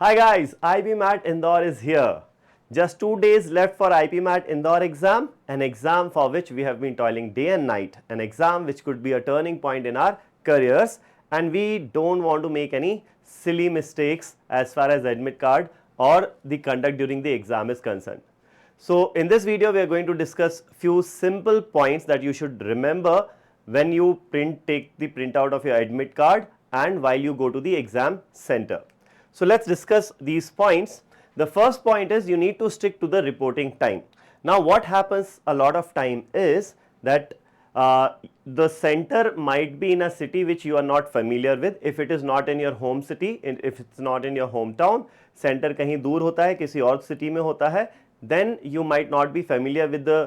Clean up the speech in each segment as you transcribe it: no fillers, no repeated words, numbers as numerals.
Hi guys, IB MAT Indore is here. Just 2 days left for IP MAT Indore exam, an exam for which we have been toiling day and night, an exam which could be a turning point in our careers, and we don't want to make any silly mistakes as far as admit card or the conduct during the exam is concerned. So in this video we are going to discuss few simple points that you should remember when you take the printout of your admit card and while you go to the exam center. So let's discuss these points. The first point is you need to stick to the reporting time. Now what happens a lot of time is that the center might be in a city which you are not familiar with. If it is not in your home city, if it's not in your hometown, center कहीं दूर होता है, किसी और city में होता है, then you might not be familiar with the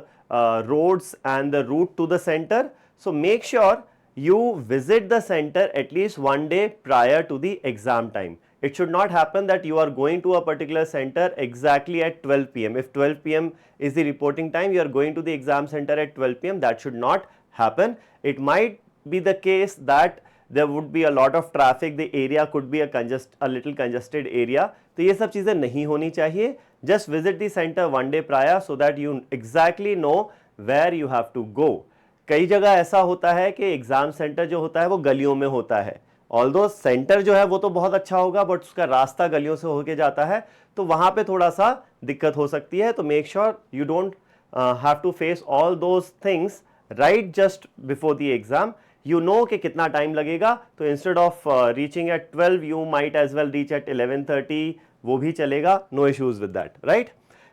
roads and the route to the center. So make sure you visit the center at least one day prior to the exam time. It should not happen that you are going to a particular center exactly at 12 p.m. If 12 p.m. is the reporting time, you are going to the exam center at 12 p.m. That should not happen. It might be the case that there would be a lot of traffic, the area could be a little congested area. तो ये सब चीज़ें नहीं होनी चाहिए. Just visit the center one day prior so that you exactly know where you have to go. कई जगह ऐसा होता है कि एग्जाम सेंटर जो होता है वो गलियों में होता है. ऑल्दो सेंटर जो है वो तो बहुत अच्छा होगा बट उसका रास्ता गलियों से होके जाता है तो वहाँ पे थोड़ा सा दिक्कत हो सकती है. तो make sure you don't have to face all those things right just before the exam. You know कि कितना टाइम लगेगा तो instead of reaching at 12 you might as well reach at 11:30, वो भी चलेगा. No issues with that, right.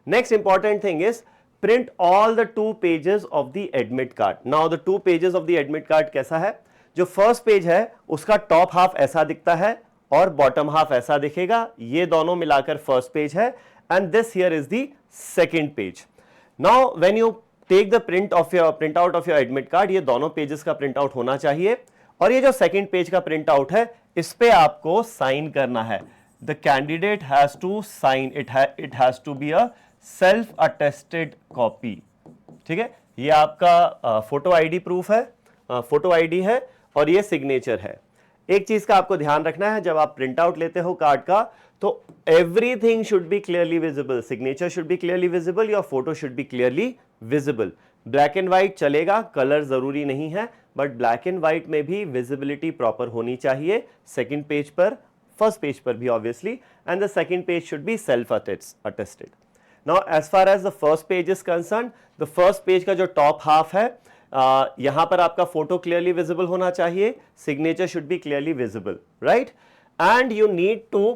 Next important thing is print all the 2 pages of the admit card. Now the 2 pages of the admit card कैसा है? जो first page है उसका top half ऐसा दिखता है और बॉटम हाफ ऐसा दिखेगा. ये दोनों मिलाकर फर्स्ट पेज है and this here is the second page. Now when you take the print out of your admit card, ये दोनों पेजेस का प्रिंट आउट होना चाहिए और ये जो सेकंड पेज का प्रिंट आउट है इस पे आपको साइन करना है. The candidate has to sign it has to be a self attested copy. ठीक है, ये आपका फोटो आईडी प्रूफ है, फोटो आईडी है और ये सिग्नेचर है. एक चीज का आपको ध्यान रखना है, जब आप प्रिंट आउट लेते हो कार्ड का तो everything should be clearly visible. Signature should be clearly visible, your photo should be clearly visible. Black and white चलेगा, कलर जरूरी नहीं है बट ब्लैक एंड व्हाइट में भी विजिबिलिटी प्रॉपर होनी चाहिए. सेकंड पेज पर, फर्स्ट पेज पर भी obviously, and the second page should be self attested. Now as far as the first page is concern, the first page का जो top half है यहां पर आपका फोटो क्लियरली विजिबल होना चाहिए, signature should be clearly visible, right. And you need to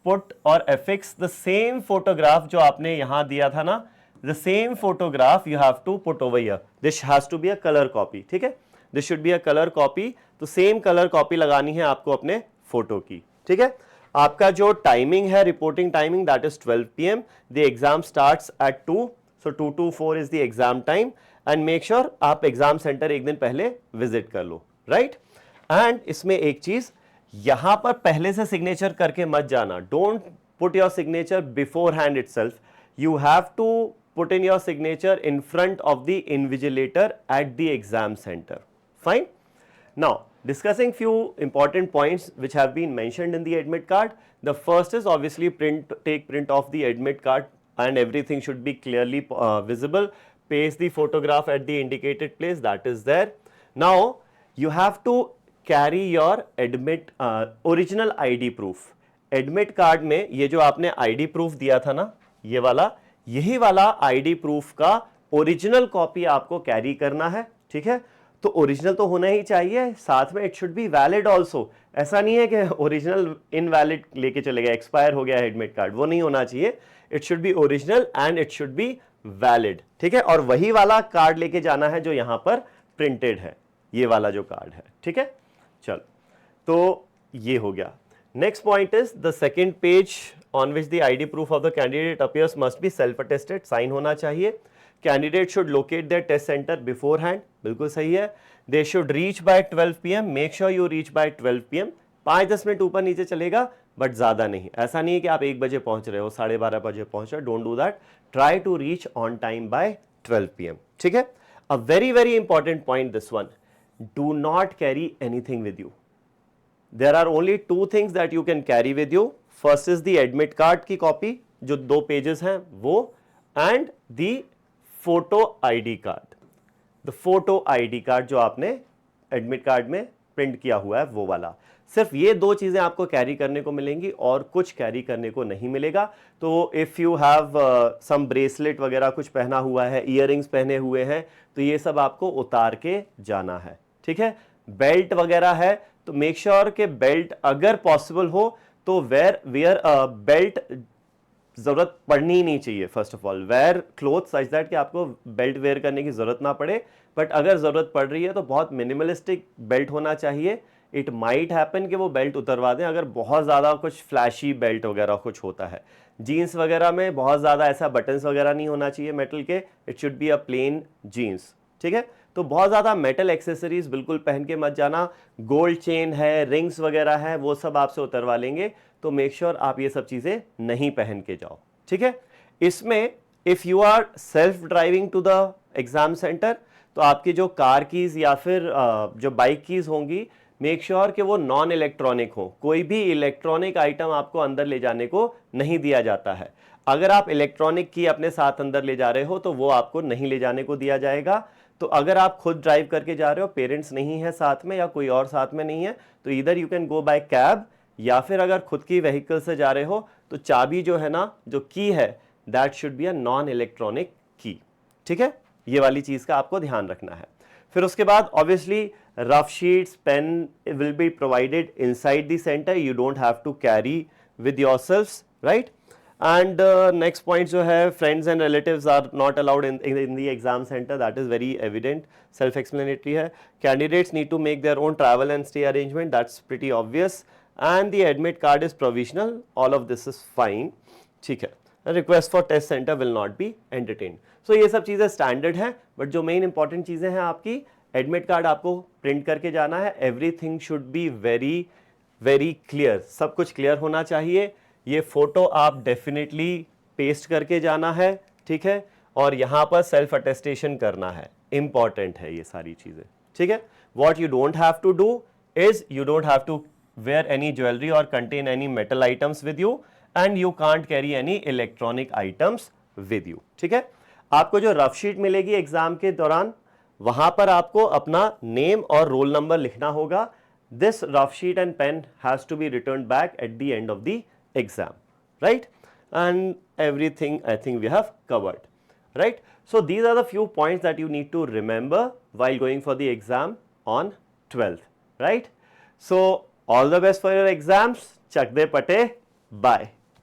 put or affix the same photograph जो आपने यहां दिया था ना, the same photograph you have to put over here. This has to be a color copy. ठीक है, this should be a color copy. तो same colour copy लगानी है आपको अपने फोटो की. ठीक है, आपका जो टाइमिंग है, reporting timing, that is 12 PM. The exam starts at 2, so 2 to 4 is the exam time. And make sure आप एग्जाम सेंटर एक दिन पहले विजिट कर लो, राइट. एंड इसमें एक चीज, यहां पर पहले से सिग्नेचर करके मत जाना. Don't put your signature beforehand itself. You have to put in your signature in front of the invigilator at the exam center. Fine. Now discussing few important points which have been mentioned in the admit card. The first is obviously take print of the admit card and everything should be clearly visible. Paste the photograph at the indicated place, that is there. Now you have to carry your original ID proof. Admit card में ये जो आपने ID proof दिया था ना, ये वाला, यही वाला आईडी प्रूफ का ओरिजिनल कॉपी आपको कैरी करना है. ठीक है, तो ओरिजिनल तो होना ही चाहिए, साथ में it should be valid also. ऐसा नहीं है कि ओरिजिनल इनवैलिड लेके चले गए, एक्सपायर हो गया एडमिट कार्ड, वो नहीं होना चाहिए. It should B original and it should be valid. ठीक है, और वही वाला कार्ड लेके जाना है जो यहां पर प्रिंटेड है, ये वाला जो कार्ड है. ठीक है, चलो, तो ये हो गया. Next point is the second page on which the ID proof of the candidate appears must be self-attested. Sign होना चाहिए. Candidate should locate their test center beforehand. बिल्कुल सही है. They should reach by 12 PM. Make sure you reach by 12 PM. 5-10 minute ऊपर नीचे चलेगा but ज़्यादा नहीं. ऐसा नहीं है कि आप 1 बजे पहुंच रहे हो, 12:30 बजे पहुंच रहे हो. Don't do that. Try to reach on time by 12 PM. ठीक है. A very very important point this one. Do not carry anything with you. There are only 2 things that you can carry with you. First is the admit card की copy जो 2 pages हैं वो, and the photo ID card, the photo ID card जो आपने admit card में print किया हुआ है वो वाला। सिर्फ ये 2 चीजें आपको कैरी करने को मिलेंगी और कुछ कैरी करने को नहीं मिलेगा। तो if you have some bracelet वगैरह कुछ पहना हुआ है, इयररिंग्स पहने हुए हैं, तो ये सब आपको उतार के जाना है, ठीक है। बेल्ट वगैरह है तो मेक श्योर कि बेल्ट अगर पॉसिबल हो तो वेयर बेल्ट जरूरत पड़नी ही नहीं चाहिए। First of all where cloth such that कि आपको बेल्ट वेयर करने की जरूरत ना पड़े, बट अगर जरूरत पड़ रही है तो बहुत मिनिमलिस्टिक बेल्ट होना चाहिए। इट माइट हैपन कि वो बेल्ट उतरवा दें अगर बहुत ज़्यादा कुछ फ्लैशी बेल्ट वगैरह कुछ होता है। जीन्स वगैरह में बहुत ज़्यादा ऐसा बटन्स वगैरह नहीं होना चाहिए मेटल के, it should be a plain jeans, ठीक है। तो बहुत ज़्यादा मेटल एक्सेसरीज बिल्कुल पहन के मत जाना। गोल्ड चेन है, रिंग्स वगैरह है, वो सब आपसे उतरवा लेंगे, तो मेक श्योर आप ये सब चीज़ें नहीं पहन के जाओ, ठीक है। इसमें if you are self driving to the exam centre तो आपकी जो कार कीज़ या फिर जो बाइक कीज़ होंगी, मेक श्योर कि वो नॉन इलेक्ट्रॉनिक हो। कोई भी इलेक्ट्रॉनिक आइटम आपको अंदर ले जाने को नहीं दिया जाता है। अगर आप इलेक्ट्रॉनिक की अपने साथ अंदर ले जा रहे हो तो वो आपको नहीं ले जाने को दिया जाएगा। तो अगर आप खुद ड्राइव करके जा रहे हो, पेरेंट्स नहीं है साथ में या कोई और साथ में नहीं है, तो इधर you can go by cab, या फिर अगर खुद की व्हीकल से जा रहे हो तो चाबी जो है ना, जो की है, that should be a non electronic की, ठीक है। ये वाली चीज का आपको ध्यान रखना है। फिर उसके बाद obviously rough sheets, pen will be provided inside the centre, you don't have to carry with yourselves, right. And next point जो है, friends and relatives are not allowed in the exam centre, that is very evident, self explanatory है। Candidates need to make their own travel and stay arrangement, that's pretty obvious, and the admit card is provisional, all of this is fine, ठीक है। Request for test centre will not be entertain. So ये सब चीज़ें standard हैं, but जो main important चीज़ें हैं, आपकी एडमिट कार्ड आपको प्रिंट करके जाना है, everything should be very very clear, सब कुछ क्लियर होना चाहिए। ये फोटो आप डेफिनेटली पेस्ट करके जाना है, ठीक है, और यहाँ पर सेल्फ अटेस्टेशन करना है, इंपॉर्टेंट है ये सारी चीज़ें, ठीक है। What you don't have to do is you don't have to wear any jewellery और contain any metal items with you, and you can't carry any electronic items with you, ठीक है। आपको जो रफ शीट मिलेगी exam के दौरान, वहां पर आपको अपना नेम और रोल नंबर लिखना होगा। This rough sheet and pen has to be return back at the end of the exam, right, and everything I think we have covered, right? So these are the few points that you need to remember while going for the exam on 12th, right? So all the best for your exams. Chak de pate. Bye.